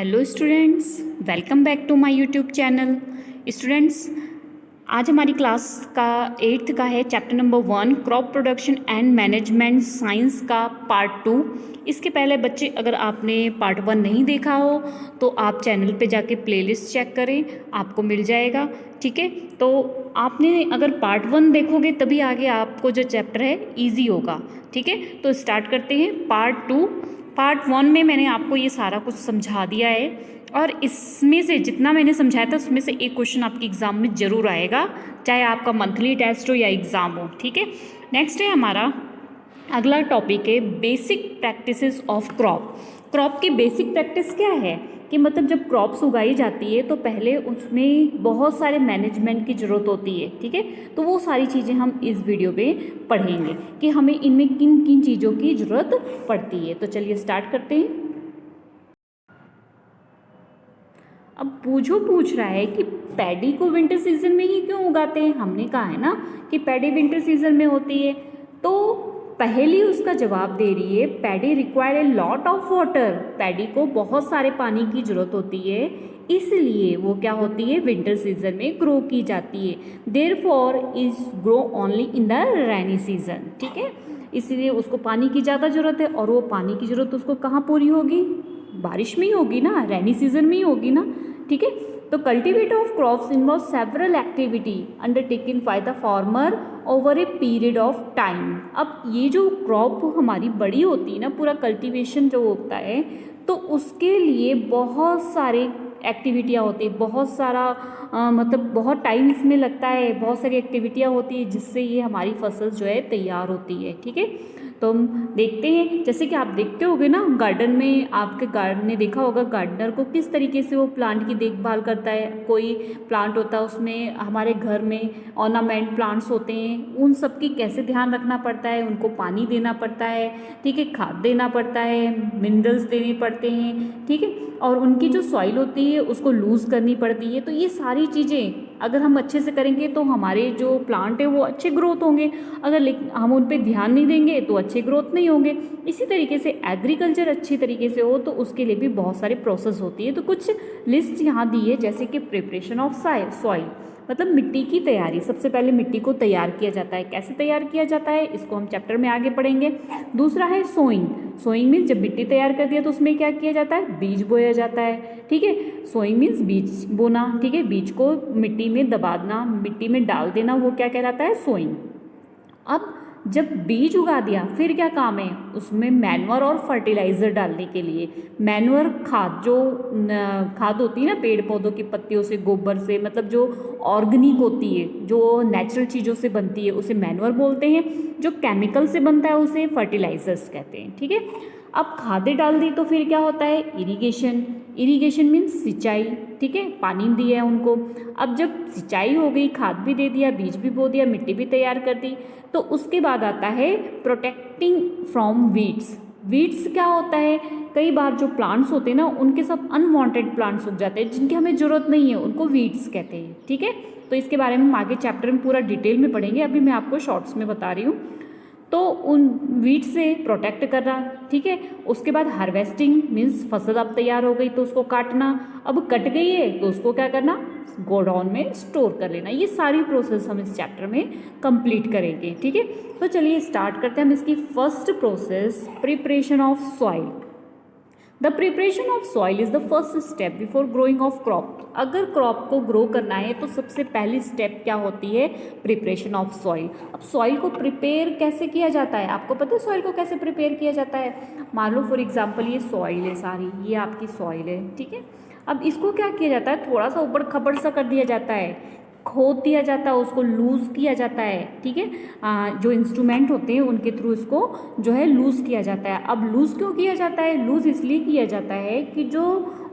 Hello students, welcome back to my YouTube channel. Students, आज हमारी class का 8th का है chapter number 1 crop production and management science का पार्ट 2। इसके पहले बच्चे अगर आपने पार्ट 1 नहीं देखा हो तो आप चैनल पे जाके प्लेलिस्ट चेक करें, आपको मिल जाएगा। ठीक है, तो आपने अगर पार्ट 1 देखोगे तभी आगे आपको जो चैप्टर है ईजी होगा। ठीक है, तो स्टार्ट करते हैं पार्ट 2। पार्ट 1 में मैंने आपको ये सारा कुछ समझा दिया है और इसमें से जितना मैंने समझाया था उसमें से एक क्वेश्चन आपके एग्ज़ाम में ज़रूर आएगा, चाहे आपका मंथली टेस्ट हो या एग्ज़ाम हो। ठीक है, नेक्स्ट है हमारा अगला टॉपिक है basic practices of crop. Crop की बेसिक प्रैक्टिस क्या है कि मतलब जब क्रॉप्स उगाई जाती है तो पहले उसमें बहुत सारे मैनेजमेंट की ज़रूरत होती है। ठीक है, तो वो सारी चीज़ें हम इस वीडियो में पढ़ेंगे कि हमें इनमें किन किन चीज़ों की ज़रूरत पड़ती है। तो चलिए स्टार्ट करते हैं। अब पूछ रहा है कि पैडी को विंटर सीजन में ही क्यों उगाते हैं। हमने कहा है ना कि पैडी विंटर सीजन में होती है, तो पहली उसका जवाब दे रही है paddy require a lot of water. Paddy को बहुत सारे पानी की जरूरत होती है, इसलिए वो क्या होती है विंटर सीजन में ग्रो की जाती है। Therefore is grow only in the rainy season. ठीक है, इसलिए उसको पानी की ज़्यादा ज़रूरत है और वो पानी की ज़रूरत उसको कहाँ पूरी होगी, बारिश में ही होगी ना, रेनी सीजन में ही होगी ना। ठीक है, तो cultivate of crops involve several activity undertaken by the farmer over a period of time. अब ये जो क्रॉप हमारी बड़ी होती है ना, पूरा कल्टीवेशन जो होता है, तो उसके लिए बहुत सारे एक्टिविटियाँ होती है, बहुत सारा मतलब बहुत टाइम इसमें लगता है, बहुत सारी एक्टिविटियाँ होती है जिससे ये हमारी फसल जो है तैयार होती है। ठीक है, तो हम देखते हैं, जैसे कि आप देखते होगे ना गार्डन में, आपके गार्डन ने देखा होगा गार्डनर को किस तरीके से वो प्लांट की देखभाल करता है। कोई प्लांट होता है उसमें, हमारे घर में ऑर्नामेंट प्लांट्स होते हैं, उन सब की कैसे ध्यान रखना पड़ता है, उनको पानी देना पड़ता है। ठीक है, खाद देना पड़ता है, मिनरल्स देने पड़ते हैं। ठीक है, और उनकी जो सॉइल होती है उसको लूज़ करनी पड़ती है। तो ये सारी चीज़ें अगर हम अच्छे से करेंगे तो हमारे जो प्लांट है वो अच्छे ग्रोथ होंगे, अगर हम उन पर ध्यान नहीं देंगे तो अच्छे ग्रोथ नहीं होंगे। इसी तरीके से एग्रीकल्चर अच्छी तरीके से हो तो उसके लिए भी बहुत सारे प्रोसेस होती है। तो कुछ लिस्ट यहाँ दी है, जैसे कि प्रिपरेशन ऑफ सॉइल, मतलब मिट्टी की तैयारी। सबसे पहले मिट्टी को तैयार किया जाता है, कैसे तैयार किया जाता है इसको हम चैप्टर में आगे पढ़ेंगे। दूसरा है सोइंग। सोइंग मीन्स जब मिट्टी तैयार कर दिया तो उसमें क्या किया जाता है, बीज बोया जाता है। ठीक है, सोइंग मीन्स बीज बोना। ठीक है, बीज को मिट्टी में दबाना, मिट्टी में डाल देना, वो क्या कहलाता है, सोइंग। अब जब बीज उगा दिया फिर क्या काम है, उसमें मैन्योर और फर्टिलाइज़र डालने के लिए। मैन्योर खाद, जो खाद होती है ना पेड़ पौधों की पत्तियों से, गोबर से, मतलब जो ऑर्गेनिक होती है, जो नेचुरल चीज़ों से बनती है उसे मैन्योर बोलते हैं। जो केमिकल से बनता है उसे फर्टिलाइजर्स कहते हैं। ठीक है, अब खादें डाल दी तो फिर क्या होता है, इरिगेशन। इरिगेशन मीन्स सिंचाई। ठीक है, पानी दिया है उनको। अब जब सिंचाई हो गई, खाद भी दे दिया, बीज भी बो दिया, मिट्टी भी तैयार कर दी, तो उसके बाद आता है प्रोटेक्टिंग फ्रॉम वीड्स। वीड्स क्या होता है, कई बार जो प्लांट्स होते हैं ना उनके सब अनवांटेड प्लांट्स उग जाते हैं जिनकी हमें ज़रूरत नहीं है, उनको वीड्स कहते हैं। ठीक है, तो इसके बारे में हम आगे चैप्टर में पूरा डिटेल में पढ़ेंगे, अभी मैं आपको शॉर्ट्स में बता रही हूँ। तो उन वीड से प्रोटेक्ट करना। ठीक है, उसके बाद हार्वेस्टिंग मीन्स फसल अब तैयार हो गई तो उसको काटना, अब कट गई है तो उसको क्या करना, गोडाउन में स्टोर कर लेना। ये सारी प्रोसेस हम इस चैप्टर में कंप्लीट करेंगे। ठीक है, तो चलिए स्टार्ट करते हैं हम इसकी first process, preparation of soil. The preparation of soil is the first step before growing of crop. अगर क्रॉप को ग्रो करना है तो सबसे पहली स्टेप क्या होती है, प्रिपरेशन ऑफ सॉइल। अब सॉइल को प्रिपेयर कैसे किया जाता है, आपको पता है सॉइल को कैसे प्रिपेयर किया जाता है। मान लो फॉर एग्जांपल ये सॉइल है सारी, ये आपकी सॉइल है। ठीक है, अब इसको क्या किया जाता है, थोड़ा सा ऊबड़ खबड़ सा कर दिया जाता है, खोद दिया जाता है, उसको लूज़ किया जाता है। ठीक है, जो इंस्ट्रूमेंट होते हैं उनके थ्रू इसको जो है लूज़ किया जाता है। अब लूज़ क्यों किया जाता है, लूज़ इसलिए किया जाता है कि जो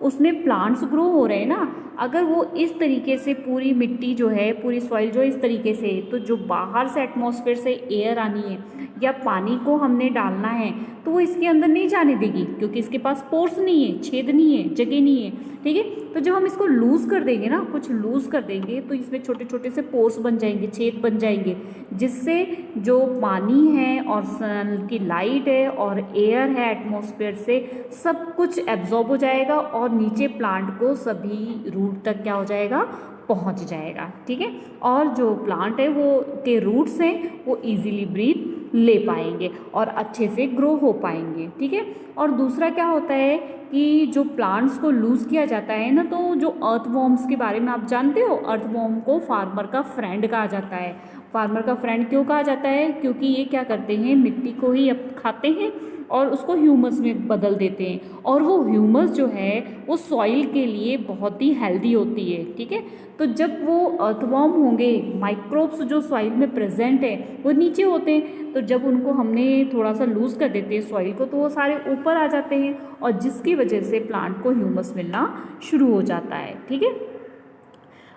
उसमें प्लांट्स ग्रो हो रहे हैं ना, अगर वो इस तरीके से पूरी मिट्टी जो है, पूरी सॉइल जो इस तरीके से, तो जो बाहर से एटमॉस्फेयर से एयर आनी है या पानी को हमने डालना है तो वो इसके अंदर नहीं जाने देगी, क्योंकि इसके पास पोर्स नहीं है, छेद नहीं है, जगह नहीं है, ठीक है। तो जब हम इसको लूज़ कर देंगे ना, कुछ लूज़ कर देंगे, तो इसमें छोटे छोटे से पोर्स बन जाएंगे, छेद बन जाएंगे, जिससे जो पानी है और सन की लाइट है और एयर है एटमॉस्फेयर से, सब कुछ एब्जॉर्ब हो जाएगा और नीचे प्लांट को सभी रूट तक क्या हो जाएगा, पहुंच जाएगा, ठीक है। और जो प्लांट है वो के रूट्स हैं वो इजीली ब्रीथ ले पाएंगे और अच्छे से ग्रो हो पाएंगे, ठीक है। और दूसरा क्या होता है कि जो प्लांट्स को लूज़ किया जाता है ना, तो जो अर्थवॉर्म्स के बारे में आप जानते हो, अर्थवॉर्म को फार्मर का फ्रेंड कहा जाता है। फार्मर का फ्रेंड क्यों कहा जाता है, क्योंकि ये क्या करते हैं, मिट्टी को ही खाते हैं और उसको ह्यूमस में बदल देते हैं, और वो ह्यूमस जो है वो सॉइल के लिए बहुत ही हेल्दी होती है, ठीक है। तो जब वो अर्थवॉर्म होंगे, माइक्रोब्स जो सॉइल में प्रेजेंट है वो नीचे होते हैं, तो जब उनको हमने थोड़ा सा लूज़ कर देते हैं सॉइल को, तो वो सारे ऊपर आ जाते हैं, और जिसकी वजह से प्लांट को ह्यूमस मिलना शुरू हो जाता है, ठीक है।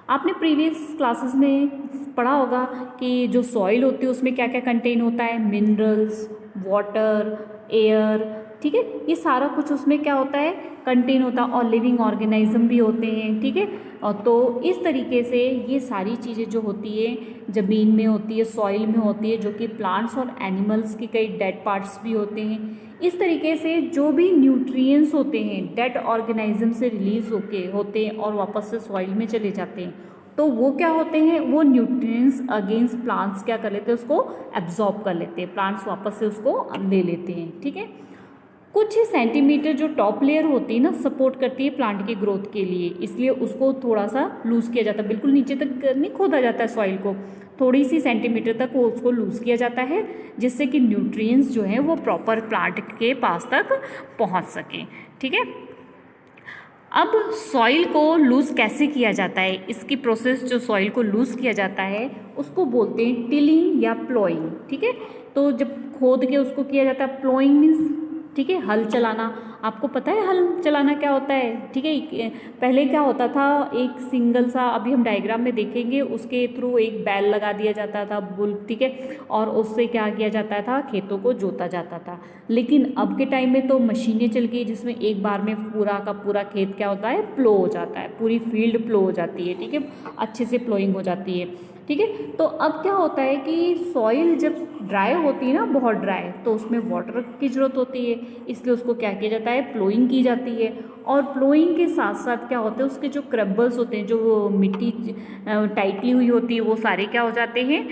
आपने प्रीवियस क्लासेस में पढ़ा होगा कि जो सॉइल होती है उसमें क्या क्या कंटेन होता है, मिनरल्स, वाटर, एयर, ठीक है, ये सारा कुछ उसमें क्या होता है, कंटेन होता है, और लिविंग ऑर्गेनिज्म भी होते हैं, ठीक है। और तो इस तरीके से ये सारी चीज़ें जो होती है ज़मीन में होती है, सॉइल में होती है, जो कि प्लांट्स और एनिमल्स के कई डेड पार्ट्स भी होते हैं। इस तरीके से जो भी न्यूट्रिएंट्स होते हैं डेड ऑर्गेनिज्म से रिलीज होते हैं और वापस से सॉइल में चले जाते हैं, तो वो क्या होते हैं, वो न्यूट्रिएंट्स अगेंस्ट प्लांट्स क्या कर लेते हैं, उसको एब्जॉर्ब कर लेते हैं, प्लांट्स वापस से उसको ले लेते हैं, ठीक है। कुछ ही सेंटीमीटर जो टॉप लेयर होती है ना, सपोर्ट करती है प्लांट की ग्रोथ के लिए, इसलिए उसको थोड़ा सा लूज़ किया जाता है, बिल्कुल नीचे तक नहीं खोदा जाता है सॉइल को, थोड़ी सी सेंटीमीटर तक वो उसको लूज़ किया जाता है, जिससे कि न्यूट्रिएंट्स जो हैं वो प्रॉपर प्लांट के पास तक पहुंच सकें, ठीक है। अब सॉइल को लूज़ कैसे किया जाता है, इसकी प्रोसेस जो सॉइल को लूज़ किया जाता है उसको बोलते हैं टिलिंग या प्लोइंग, ठीक है। तो जब खोद के उसको किया जाता है, प्लोइंग मीन्स, ठीक है, हल चलाना। आपको पता है हल चलाना क्या होता है, ठीक है। पहले क्या होता था, एक सिंगल सा, अभी हम डायग्राम में देखेंगे, उसके थ्रू एक बैल लगा दिया जाता था, बुल, ठीक है, और उससे क्या किया जाता था, खेतों को जोता जाता था। लेकिन अब के टाइम में तो मशीनें चल गई, जिसमें एक बार में पूरा का पूरा खेत क्या होता है, प्लो हो जाता है, पूरी फील्ड प्लो हो जाती है, ठीक है, अच्छे से प्लोइंग हो जाती है, ठीक है। तो अब क्या होता है कि सॉइल जब ड्राई होती है ना, बहुत ड्राई, तो उसमें वाटर की ज़रूरत होती है, इसलिए उसको क्या किया जाता है, प्लोइंग की जाती है। और प्लोइंग के साथ साथ क्या होता है, उसके जो क्रम्बल्स होते हैं, जो वो मिट्टी टाइटली हुई होती है, वो सारे क्या हो जाते हैं,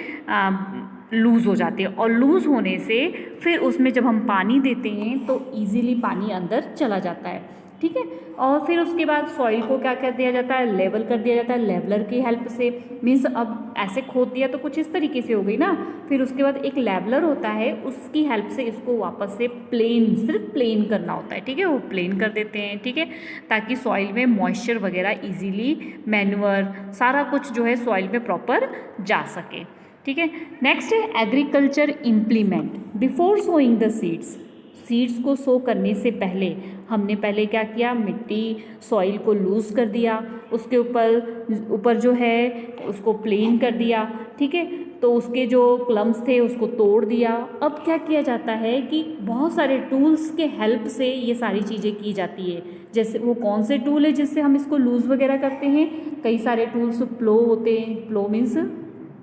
लूज़ हो जाते हैं, और लूज़ होने से फिर उसमें जब हम पानी देते हैं तो ईजीली पानी अंदर चला जाता है, ठीक है। और फिर उसके बाद सॉइल को क्या कर दिया जाता है, लेवल कर दिया जाता है लेवलर की हेल्प से। मीन्स अब ऐसे खोद दिया तो कुछ इस तरीके से हो गई ना, फिर उसके बाद एक लेवलर होता है, उसकी हेल्प से इसको वापस से प्लेन, सिर्फ प्लेन करना होता है, ठीक है, वो प्लेन कर देते हैं, ठीक है, ताकि सॉइल में मॉइस्चर वगैरह ईजीली, मैन्यूअर, सारा कुछ जो है सॉइल में प्रॉपर जा सके, ठीक है। नेक्स्ट है agriculture implement. Before sowing the seeds को सो करने से पहले हमने पहले क्या किया, मिट्टी, सॉइल को लूज़ कर दिया, उसके ऊपर जो है उसको प्लेन कर दिया, ठीक है, तो उसके जो क्लम्स थे उसको तोड़ दिया। अब क्या किया जाता है कि बहुत सारे टूल्स के हेल्प से ये सारी चीज़ें की जाती है। जैसे वो कौन से टूल है जिससे हम इसको लूज़ वगैरह करते हैं, कई सारे टूल्स, प्लो होते हैं, प्लो मीन्स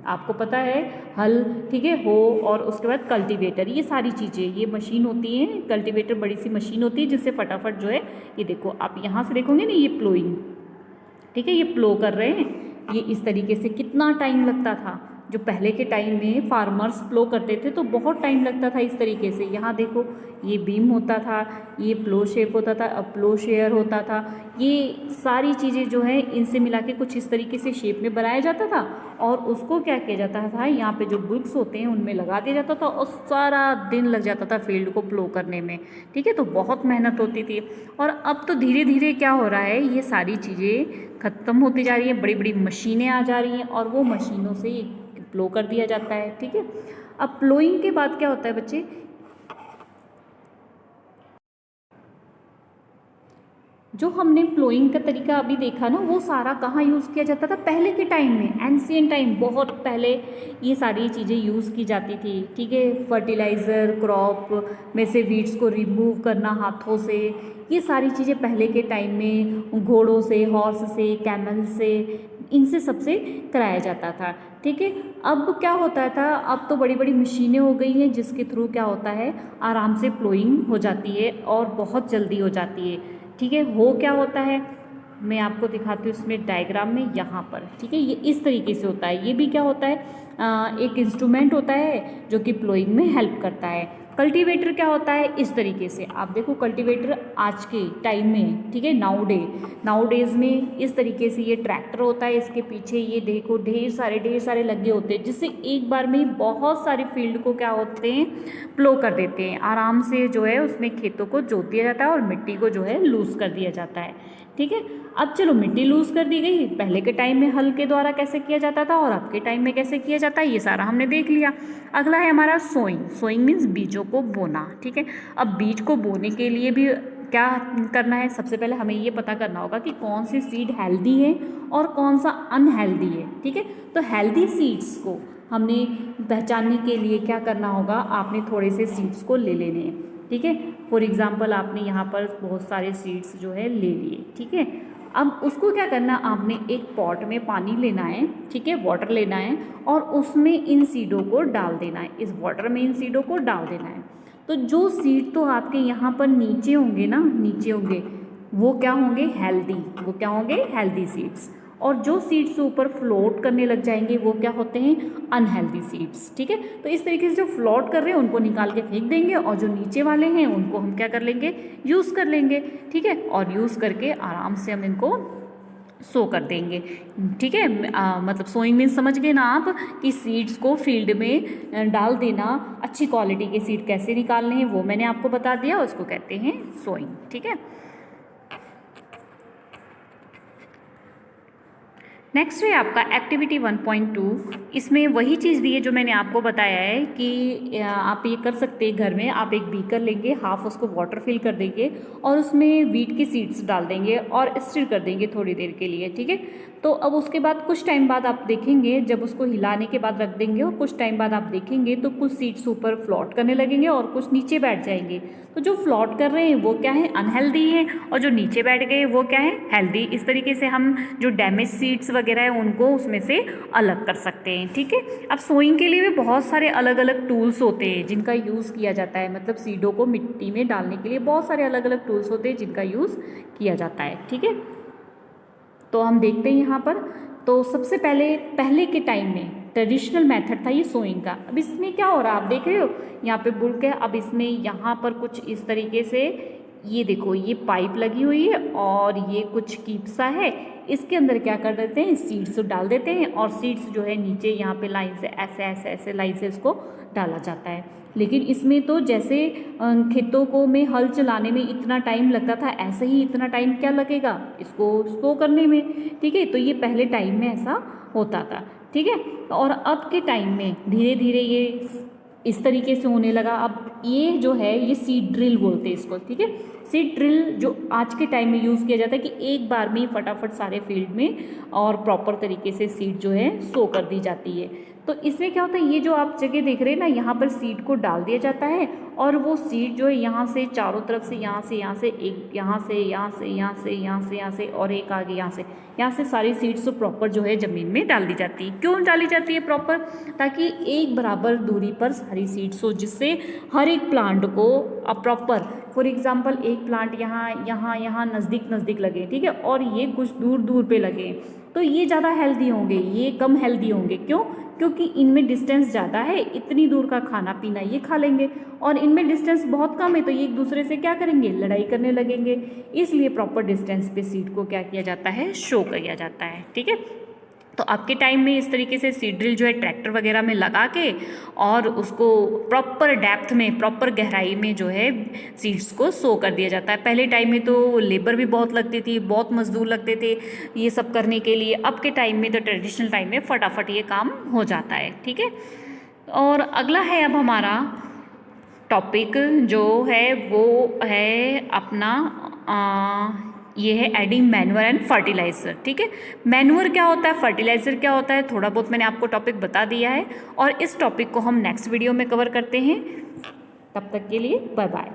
आपको पता है हल, ठीक है, हो, और उसके बाद कल्टीवेटर, ये सारी चीज़ें, ये मशीन होती है, कल्टीवेटर बड़ी सी मशीन होती है जिससे फटाफट जो है, ये देखो आप यहाँ से देखोगे ना, ये प्लोइंग, ठीक है, ये प्लो कर रहे हैं, ये इस तरीके से कितना टाइम लगता था, जो पहले के टाइम में फार्मर्स प्लो करते थे तो बहुत टाइम लगता था इस तरीके से। यहाँ देखो ये बीम होता था, ये प्लो शेप होता था, अब प्लो शेयर होता था, ये सारी चीज़ें जो है इनसे मिला के कुछ इस तरीके से शेप में बनाया जाता था, और उसको क्या किया जाता था, यहाँ पे जो बुल्ब्स होते हैं उनमें लगा दिया जाता था, और सारा दिन लग जाता था फील्ड को प्लो करने में, ठीक है, तो बहुत मेहनत होती थी। और अब तो धीरे धीरे क्या हो रहा है, ये सारी चीज़ें ख़त्म होती जा रही हैं, बड़ी बड़ी मशीनें आ जा रही हैं, और वो मशीनों से प्लो कर दिया जाता है, ठीक है। अब प्लोइंग के बाद क्या होता है बच्चे, जो हमने प्लोइंग का तरीका अभी देखा ना, वो सारा कहाँ यूज़ किया जाता था? पहले के टाइम में, एंशियंट टाइम, बहुत पहले ये सारी चीज़ें यूज़ की जाती थी। ठीक है, फर्टिलाइज़र, क्रॉप में से वीड्स को रिमूव करना हाथों से, ये सारी चीज़ें पहले के टाइम में घोड़ों से, हॉर्स से, कैमल से, इनसे सबसे कराया जाता था। ठीक है, अब क्या होता था, अब तो बड़ी बड़ी मशीनें हो गई हैं जिसके थ्रू क्या होता है, आराम से प्लोइंग हो जाती है और बहुत जल्दी हो जाती है। ठीक है, हो क्या होता है मैं आपको दिखाती हूँ इसमें डायग्राम में यहाँ पर। ठीक है, ये इस तरीके से होता है। ये भी क्या होता है, एक इंस्ट्रूमेंट होता है जो कि प्लोइंग में हेल्प करता है। कल्टीवेटर क्या होता है, इस तरीके से आप देखो, कल्टीवेटर आज के टाइम में, ठीक है, नाउ डेज में इस तरीके से ये ट्रैक्टर होता है, इसके पीछे ये देखो ढेर सारे लगे होते हैं, जिससे एक बार में ही बहुत सारे फील्ड को क्या होते हैं, प्लो कर देते हैं। आराम से जो है उसमें खेतों को जोत दिया जाता है और मिट्टी को जो है लूज कर दिया जाता है। ठीक है, अब चलो मिट्टी लूज कर दी गई, पहले के टाइम में हल के द्वारा कैसे किया जाता था और अब के टाइम में कैसे किया जाता है, ये सारा हमने देख लिया। अगला है हमारा सोइंग मीन्स बीजों को बोना। ठीक है, अब बीज को बोने के लिए भी क्या करना है, सबसे पहले हमें ये पता करना होगा कि कौन सी सीड हेल्दी है और कौन सा अनहेल्दी है। ठीक है, तो हेल्दी सीड्स को हमने पहचानने के लिए क्या करना होगा, आपने थोड़े से सीड्स को ले लेने हैं। ठीक है, फॉर एग्जाम्पल आपने यहाँ पर बहुत सारे सीड्स जो है ले लिए। ठीक है, अब उसको क्या करना, आपने एक पॉट में पानी लेना है, ठीक है, वाटर लेना है और उसमें इन सीडों को डाल देना है, इस वाटर में इन सीडों को डाल देना है। तो जो सीड तो आपके यहाँ पर नीचे होंगे ना, नीचे होंगे, वो क्या होंगे, हेल्दी सीड्स। और जो सीड्स ऊपर फ्लोट करने लग जाएंगे वो क्या होते हैं, अनहेल्दी सीड्स। ठीक है, तो इस तरीके से जो फ्लोट कर रहे हैं उनको निकाल के फेंक देंगे और जो नीचे वाले हैं उनको हम क्या कर लेंगे, यूज़ कर लेंगे। ठीक है, और यूज़ करके आराम से हम इनको सो कर देंगे। ठीक है, मतलब सोइंग मीन्स समझ गए ना आप, कि सीड्स को फील्ड में डाल देना। अच्छी क्वालिटी के सीड कैसे निकालने हैं वो मैंने आपको बता दिया, उसको कहते हैं सोइंग। ठीक है, नेक्स्ट है आपका एक्टिविटी 1.2। इसमें वही चीज़ दी है जो मैंने आपको बताया है कि आप ये कर सकते हैं घर में। आप एक बीकर लेंगे, हाफ उसको वाटर फिल कर देंगे और उसमें वीट की सीड्स डाल देंगे और स्टिर कर देंगे थोड़ी देर के लिए। ठीक है, तो अब उसके बाद कुछ टाइम बाद आप देखेंगे, जब उसको हिलाने के बाद रख देंगे और कुछ टाइम बाद आप देखेंगे तो कुछ सीड्स ऊपर फ्लोट करने लगेंगे और कुछ नीचे बैठ जाएंगे। तो जो फ्लोट कर रहे हैं वो क्या है, अनहेल्दी है, और जो नीचे बैठ गए वो क्या है, हेल्दी। इस तरीके से हम जो डैमेज सीड्स वगैरह है उनको उसमें से अलग कर सकते हैं। ठीक है, अब सोइंग के लिए भी बहुत सारे अलग अलग टूल्स होते हैं जिनका यूज़ किया जाता है, मतलब सीडों को मिट्टी में डालने के लिए बहुत सारे अलग अलग टूल्स होते हैं जिनका यूज़ किया जाता है। ठीक है, तो हम देखते हैं यहाँ पर। तो सबसे पहले के टाइम में ट्रेडिशनल मेथड था ये सोइंग का। अब इसमें क्या हो रहा है, आप देख रहे हो यहाँ पे बुल के, अब इसमें यहाँ पर कुछ इस तरीके से, ये देखो ये पाइप लगी हुई है और ये कुछ कीपसा है, इसके अंदर क्या कर देते हैं, सीड्स डाल देते हैं और सीड्स जो है नीचे यहाँ पे लाइन से ऐसे लाइन से इसको डाला जाता है। लेकिन इसमें तो जैसे खेतों को में हल चलाने में इतना टाइम लगता था, ऐसे ही इतना टाइम क्या लगेगा इसको स्टो करने में। ठीक है, तो ये पहले टाइम में ऐसा होता था। ठीक है, और अब के टाइम में धीरे धीरे ये इस तरीके से होने लगा। अब ये जो है ये सीड ड्रिल बोलते हैं इसको। ठीक है, सीड ड्रिल जो आज के टाइम में यूज़ किया जाता है कि एक बार में फटाफट सारे फील्ड में और प्रॉपर तरीके से सीड जो है सो कर दी जाती है। तो इसमें क्या होता है, ये जो आप जगह देख रहे हैं ना, यहाँ पर सीड को डाल दिया जाता है और वो सीड जो है यहाँ से चारों तरफ से, यहाँ से एक, यहाँ से और एक आगे यहाँ से सारी सीड्स तो प्रॉपर जो है ज़मीन में डाल दी जाती है। क्यों डाली जाती है प्रॉपर, ताकि एक बराबर दूरी पर सारी सीड्स हो, जिससे हर एक प्लांट को प्रॉपर, फॉर एग्जांपल एक प्लांट यहाँ नज़दीक लगे, ठीक है, और ये कुछ दूर पे लगे, तो ये ज़्यादा हेल्दी होंगे, ये कम हेल्दी होंगे। क्यों? क्योंकि इनमें डिस्टेंस ज़्यादा है, इतनी दूर का खाना पीना ये खा लेंगे, और इनमें डिस्टेंस बहुत कम है तो ये एक दूसरे से क्या करेंगे, लड़ाई करने लगेंगे। इसलिए प्रॉपर डिस्टेंस पे सीड को क्या किया जाता है, शो किया जाता है। ठीक है, तो आपके टाइम में इस तरीके से सीड ड्रिल जो है ट्रैक्टर वगैरह में लगा के और उसको प्रॉपर डेप्थ में, प्रॉपर गहराई में जो है सीड्स को सो कर दिया जाता है। पहले टाइम में तो लेबर भी बहुत लगती थी, बहुत मजदूर लगते थे ये सब करने के लिए। अब के टाइम में तो ट्रेडिशनल टाइम में फटाफट ये काम हो जाता है। ठीक है, और अगला है अब हमारा टॉपिक जो है वो है अपना ये है एडिंग मैन्योर एंड फर्टिलाइज़र, ठीक है। मैन्योर क्या होता है, फर्टिलाइज़र क्या होता है, थोड़ा बहुत मैंने आपको टॉपिक बता दिया है और इस टॉपिक को हम नेक्स्ट वीडियो में कवर करते हैं। तब तक के लिए बाय बाय।